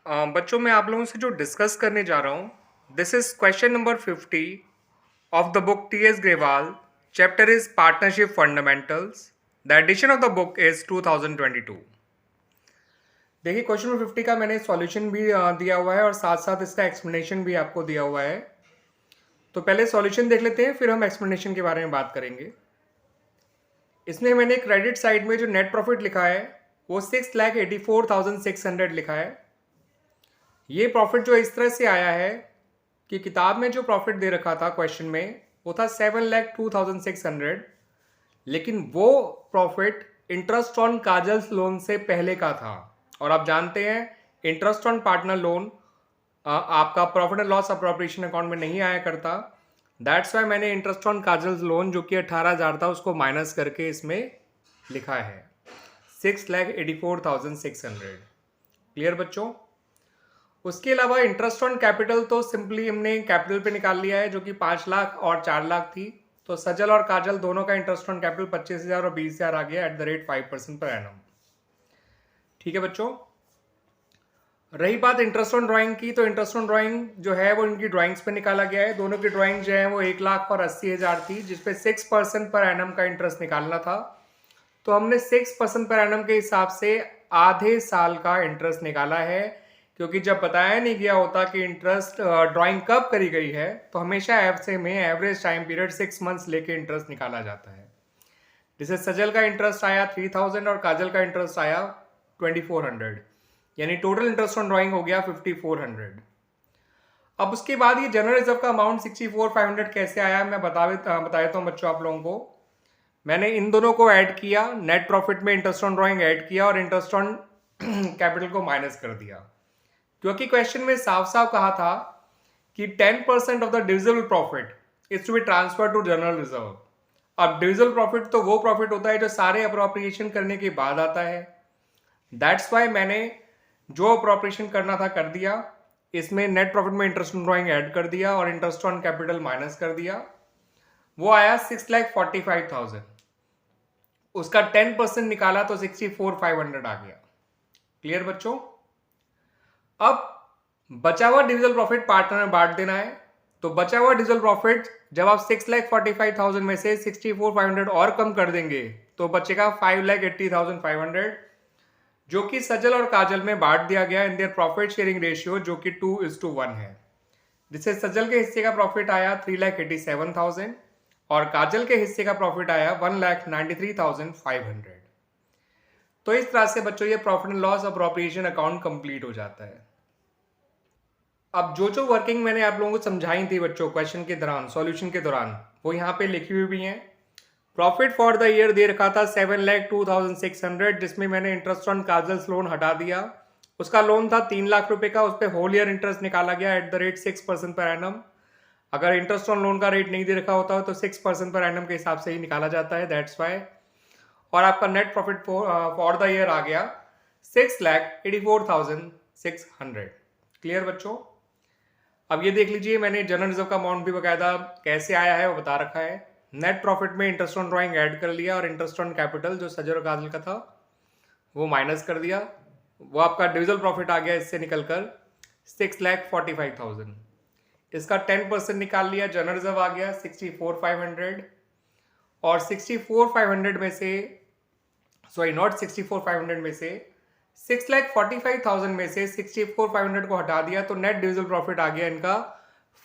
बच्चों मैं आप लोगों से जो डिस्कस करने जा रहा हूँ this is question number 50 of the book T S Grewal. Chapter is partnership fundamentals. The edition of the book is 2022। देखिए क्वेश्चन नंबर 50 का मैंने सॉल्यूशन भी दिया हुआ है और साथ साथ इसका एक्सप्लेनेशन भी आपको दिया हुआ है। तो पहले सॉल्यूशन देख लेते हैं, फिर हम एक्सप्लेनेशन के बारे में बात करेंगे। इसमें मैंने क्रेडिट साइड में जो नेट प्रॉफिट लिखा है वो 6,84,600 लिखा है। ये प्रॉफिट जो इस तरह से आया है कि किताब में जो प्रॉफिट दे रखा था क्वेश्चन में वो था 7,02,600, लेकिन वो profit interest on kajals loan से पहले का था। और आप जानते हैं इंटरेस्ट ऑन पार्टनर लोन आपका profit and loss appropriation account में नहीं आया करता। दैट्स वाई मैंने इंटरेस्ट ऑन काजल्स लोन जो कि 18,000 था उसको माइनस करके इसमें लिखा है 6,84,600। क्लियर बच्चों? उसके अलावा इंटरेस्ट ऑन कैपिटल तो सिंपली हमने कैपिटल पे निकाल लिया है जो कि 5 लाख और 4 लाख थी। तो सजल और काजल दोनों का इंटरेस्ट ऑन कैपिटल 25,000 और 20,000 आ गया @ 5% पर एनम। ठीक है बच्चों, रही बात इंटरेस्ट ऑन ड्राइंग की, तो इंटरेस्ट ऑन ड्राइंग जो है वो इनकी ड्राइंग्स पे निकाला गया है। दोनों की ड्राइंग जो है वो 1,80,000 थी जिसपे 6% पर एनम का इंटरेस्ट निकालना था। तो हमने 6% पर एनम के हिसाब से आधे साल का इंटरेस्ट निकाला है, क्योंकि जब बताया नहीं गया होता कि इंटरेस्ट ड्राइंग कब करी गई है तो हमेशा ऐसे में एवरेज टाइम पीरियड 6 मंथ्स लेके इंटरेस्ट निकाला जाता है। जैसे सजल का इंटरेस्ट आया 3,000 और काजल का इंटरेस्ट आया 2,400, यानी टोटल इंटरेस्ट ऑन ड्राइंग हो गया 5,400। अब उसके बाद ये जनरल रिजर्व का अमाउंट 64,500 कैसे आया मैं बता देता हूँ बच्चों आप लोगों को। मैंने इन दोनों को ऐड किया, नेट प्रॉफिट में इंटरेस्ट ऑन ड्राइंग ऐड किया और इंटरेस्ट ऑन कैपिटल को माइनस कर दिया, क्योंकि क्वेश्चन में साफ साफ कहा था कि 10% of the divisible profit is to be transfer to general reserve. अब डिविजिबल प्रॉफिट तो वो प्रॉफिट होता है जो सारे अप्रोप्रिएशन करने के बाद आता है। दैट्स वाई मैंने जो अप्रोप्रिएशन करना था कर दिया, इसमें नेट प्रॉफिट में इंटरेस्ट ऑन ड्राइंग ऐड कर दिया और इंटरेस्ट ऑन कैपिटल माइनस कर दिया। वो आया 6,45,000। उसका 10% निकाला तो 64,500 आ गया। क्लियर बच्चों? अब बचा हुआ डिविजिबल प्रॉफिट पार्टनर में बांट देना है। तो बचा हुआ डिविजिबल प्रॉफिट जब आप 6,45,000 में से 64,500 और कम कर देंगे तो बचेगा 5,80,500, जो कि सजल और काजल में बांट दिया गया in their profit sharing ratio जो कि 2:1 है। जिससे सजल के हिस्से का प्रॉफिट आया 3,87,000 और काजल के हिस्से का प्रॉफिट आया 1,93,500। तो इस तरह से बच्चों ये profit and loss appropriation account complete हो जाता है। अब जो वर्किंग मैंने आप लोगों को समझाई थी बच्चों क्वेश्चन के दौरान, सॉल्यूशन के दौरान, वो यहाँ पे लिखी हुई भी हैं। प्रॉफिट फॉर द ईयर दे रखा था 7,02,600, जिसमें मैंने इंटरेस्ट ऑन काजल्स लोन हटा दिया। उसका लोन था 3 लाख रुपए का, उस पर होल ईयर इंटरेस्ट निकाला गया @ 6% पर एनम। अगर इंटरेस्ट ऑन लोन का रेट नहीं दे रखा होता है तो 6% पर एनम के हिसाब से ही निकाला जाता है। That's why. और आपका net profit for the year आ गया 6,84,600। क्लियर बच्चों? अब ये देख लीजिए मैंने जनरल रिजर्व का अमाउंट भी बकायदा कैसे आया है वो बता रखा है। नेट प्रॉफिट में इंटरेस्ट ऑन ड्राइंग ऐड कर लिया और इंटरेस्ट ऑन कैपिटल जो सजल और काजल का था वो माइनस कर दिया। वो आपका डिविजिबल प्रॉफिट आ गया इससे निकलकर 6,45,000। इसका 10% निकाल लिया, जनरल रिजर्व आ गया 64,500 और 64,500 में से नॉट 64,500 में से 6,45,000 में से 64,500 को हटा दिया तो नेट डिविजिबल प्रॉफिट आ गया इनका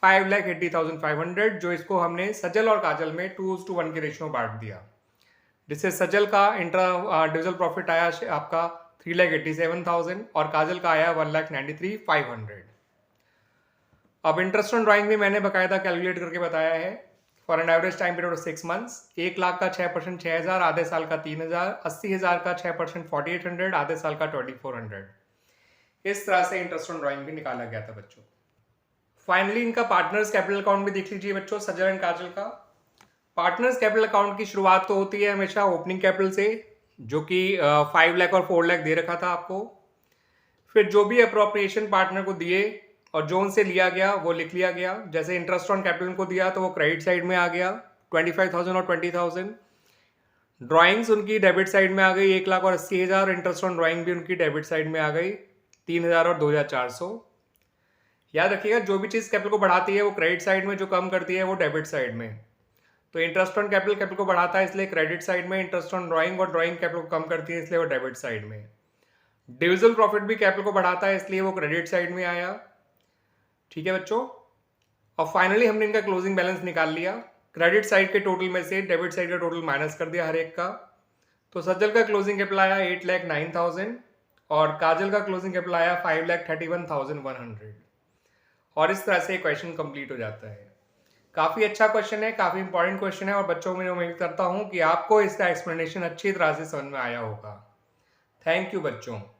5,80,500, जो इसको हमने सजल और काजल में 2:1 के रेशियो में बांट दिया। जिससे सजल का इंट्रा डिविजिबल प्रॉफिट आया आपका 3,87,000 और काजल का आया 1,93,500। अब इंटरेस्ट ऑन ड्राइंग भी मैंने बकायदा कैलकुलेट करके बताया है। For an average time period of 6 months, 1 lakh का 6% 6,000, आधे साल का 3,000, 80,000 का 6% 4,800, आधे साल का 2,400। इस तरह से इंटरेस्ट ऑन ड्राइंग भी निकाला गया था बच्चों। फाइनली इनका पार्टनर्स कैपिटल अकाउंट भी देख लीजिए बच्चों, सजल एंड काजल का। पार्टनर्स कैपिटल अकाउंट की शुरुआत तो होती है हमेशा ओपनिंग कैपिटल से, जो कि 5 लाख और 4 लाख दे रखा था आपको। फिर जो भी अप्रोप्रिएशन पार्टनर को दिए और जो उनसे लिया गया वो लिख लिया गया। जैसे इंटरेस्ट ऑन कैपिटल को दिया तो वो क्रेडिट साइड में आ गया 25,000 और 20,000। ड्राइंग्स उनकी डेबिट साइड में आ गई 1,80,000, इंटरेस्ट ऑन ड्राइंग भी उनकी डेबिट साइड में आ गई 3000 और 2400। याद रखिएगा जो भी चीज़ कैपिटल को बढ़ाती है वो क्रेडिट साइड में, जो कम करती है वो डेबिट साइड में। तो इंटरेस्ट ऑन कैपिटल कैपिटल को बढ़ाता है इसलिए क्रेडिट साइड में, इंटरेस्ट ऑन ड्राइंग और ड्राइंग कैपिटल को कम करती है इसलिए वो डेबिट साइड में। डिविजिबल प्रॉफिट भी कैपिटल को बढ़ाता है इसलिए वो क्रेडिट साइड में आया। ठीक है बच्चों, और फाइनली हमने इनका क्लोजिंग बैलेंस निकाल लिया। क्रेडिट साइड के टोटल में से डेबिट साइड का टोटल माइनस कर दिया हर एक का। तो सज्जल का क्लोजिंग कैपिटल आया 8,09,000 और काजल का क्लोजिंग कैपिटल आया 5,31,100। और इस तरह से क्वेश्चन कंप्लीट हो जाता है। काफ़ी अच्छा क्वेश्चन है, काफ़ी इंपॉर्टेंट क्वेश्चन है और बच्चों में उम्मीद करता हूँ कि आपको इसका एक्सप्लेनेशन अच्छी तरह से समझ में आया होगा। थैंक यू बच्चों।